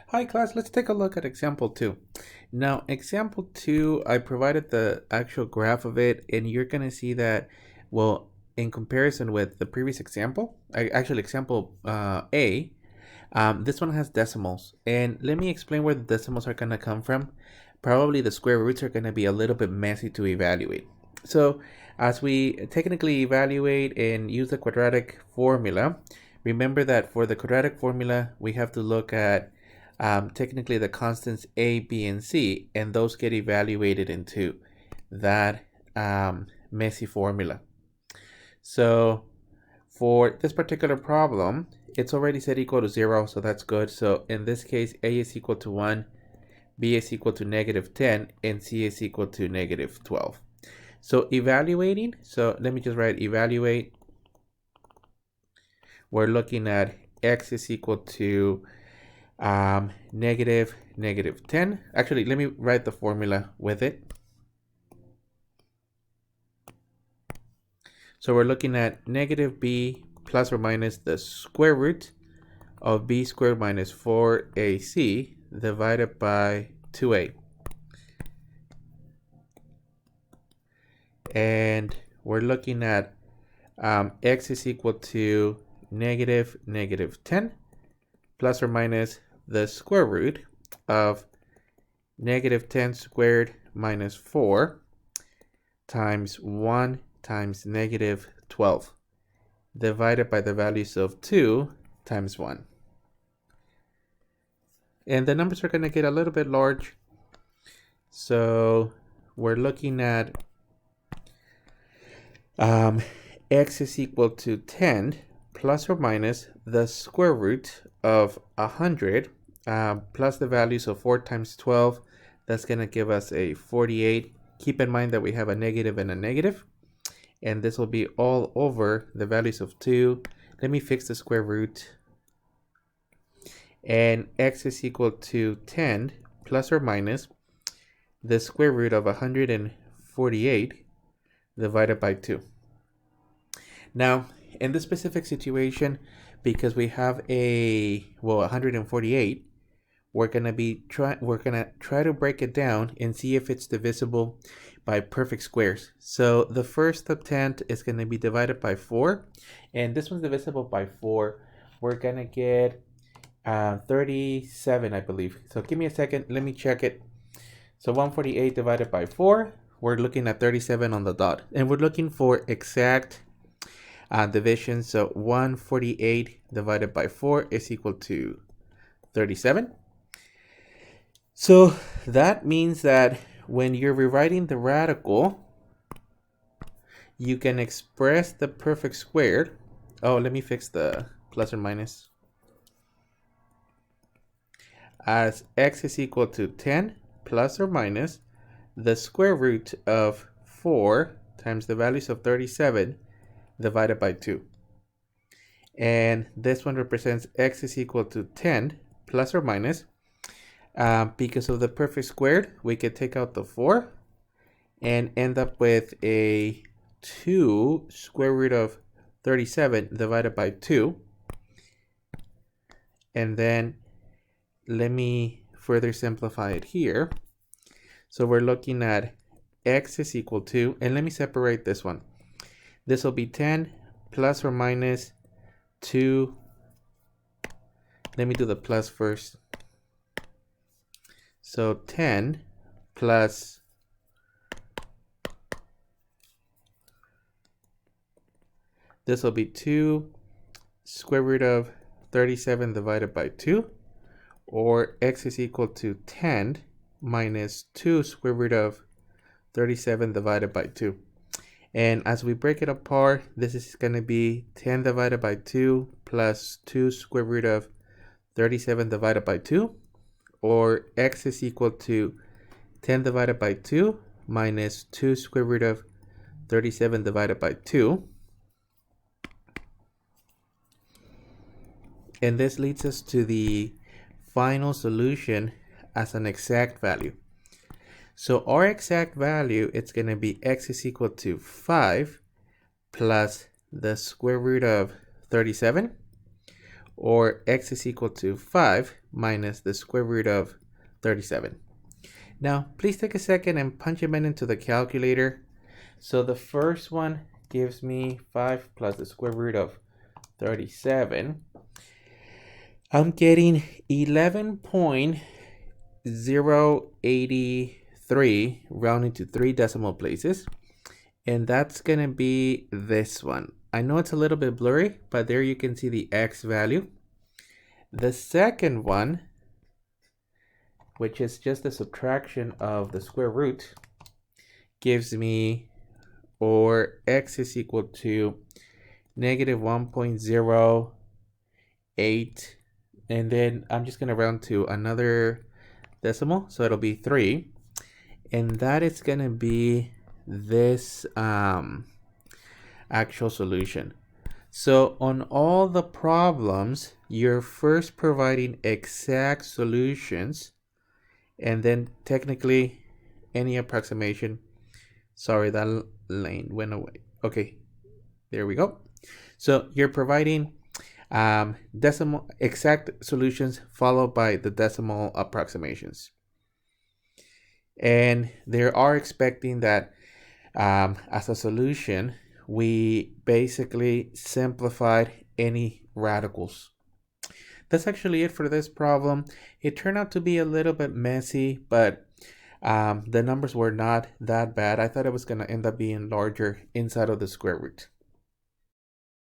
Hi class, let's take a look at example 2. Now, example 2, I provided the actual graph of it, and you're going to see that, well, in comparison with the previous example, actually example A, this one has decimals. And let me explain where the decimals are going to come from. Probably the square roots are going to be a little bit messy to evaluate. So as we technically evaluate and use the quadratic formula, remember that for the quadratic formula, we have to look at technically the constants A, B, and C, and those get evaluated into that messy formula. So for this particular problem, it's already set equal to 0, so that's good. So in this case, A is equal to 1, B is equal to -10, and C is equal to -12. So evaluating, so let me just write evaluate. We're looking at X is equal to -10. Actually, let me write the formula with it. So we're looking at -b plus or minus the square root of b squared minus 4ac divided by 2a. And we're looking at x is equal to -10 plus or minus the square root of -10 squared minus 4 times 1 times -12 divided by the values of 2 times 1. And the numbers are going to get a little bit large. So we're looking at x is equal to 10 plus or minus the square root of 100 plus the values of 4 times 12. That's going to give us a 48. Keep in mind that we have a negative and a negative. And this will be all over the values of 2. Let me fix the square root. And x is equal to 10 plus or minus the square root of 148 divided by 2. Now, in this specific situation, because we have 148, we're gonna try to break it down and see if it's divisible by perfect squares. So the first attempt is going to be divided by 4, and this one's divisible by 4. We're going to get 37, I believe. So give me a second, let me check it. So 148 divided by 4, we're looking at 37 on the dot, and we're looking for exact division. So 148 divided by 4 is equal to 37. So that means that when you're rewriting the radical, you can express the perfect squared. Oh, let me fix the plus or minus. As x is equal to 10 plus or minus the square root of 4 times the values of 37 divided by 2. And this one represents x is equal to 10 plus or minus. Because of the perfect squared, we could take out the 4 and end up with a 2 square root of 37 divided by 2. And then let me further simplify it here. So we're looking at x is equal to, and let me separate this one. This will be 10 plus or minus 2. Let me do the plus first. So 10 plus this will be 2 square root of 37 divided by 2, or x is equal to 10 minus 2 square root of 37 divided by 2. And as we break it apart, this is going to be 10 divided by 2 plus 2 square root of 37 divided by 2, or x is equal to 10 divided by 2 minus 2 square root of 37 divided by 2. And this leads us to the final solution as an exact value. So our exact value, it's going to be x is equal to 5 plus the square root of 37, or x is equal to 5 minus the square root of 37. Now, please take a second and punch them into the calculator. So the first one gives me 5 plus the square root of 37. I'm getting 11.083 rounding to 3 decimal places. And that's going to be this one. I know it's a little bit blurry, but there you can see the x value. The second one, which is just the subtraction of the square root, gives me, or x is equal to negative 1.08, and then I'm just going to round to another decimal, so it'll be 3, and that is going to be this actual solution. So on all the problems, you're first providing exact solutions, and then technically any approximation. Sorry, that lane went away. Okay, there we go. So you're providing decimal exact solutions followed by the decimal approximations. And they are expecting that as a solution, we basically simplified any radicals. That's actually it for this problem. It turned out to be a little bit messy, but the numbers were not that bad. I thought it was going to end up being larger inside of the square root.